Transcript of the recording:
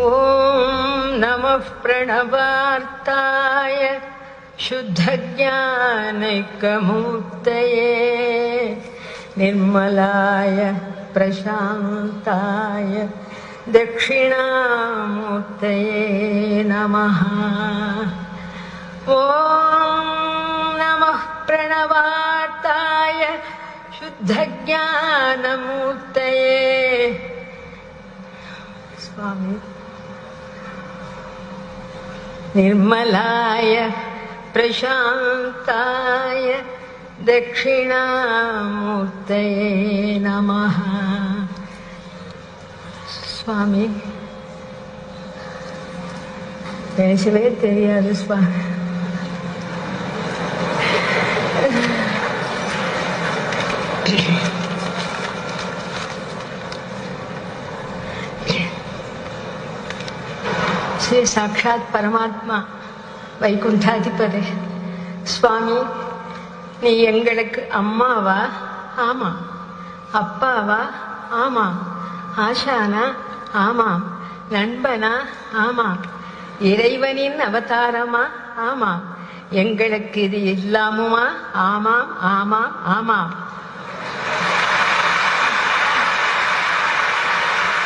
ஓம் நமः பிரணவார்த்தாய शुद्धज्ञानैकमूर्तये निर्मलाय प्रशान्ताय दक्षिणामूर्तये नमः। ॐ नमः प्रणवार्ताय शुद्धज्ञानमूर्तये स्वामी निर्मलाय प्रशान्ताय दक्षिणामूर्तये नमः। स्वामी பேசவே தெரியாது சுவாமி. ஸ்ரீ சாட்சாத் பரமாத்மா வைகுண்டாதிபதி சுவாமி, நீ எங்களுக்கு அம்மாவா? ஆமாம். அப்பாவா? ஆமாம். ஆசானா? ஆமாம். நண்பனா? ஆமாம். இறைவனின் அவதாரமா? ஆமாம். எங்களுக்கு இது இல்லாமுமா? ஆமாம் ஆமாம் ஆமாம்.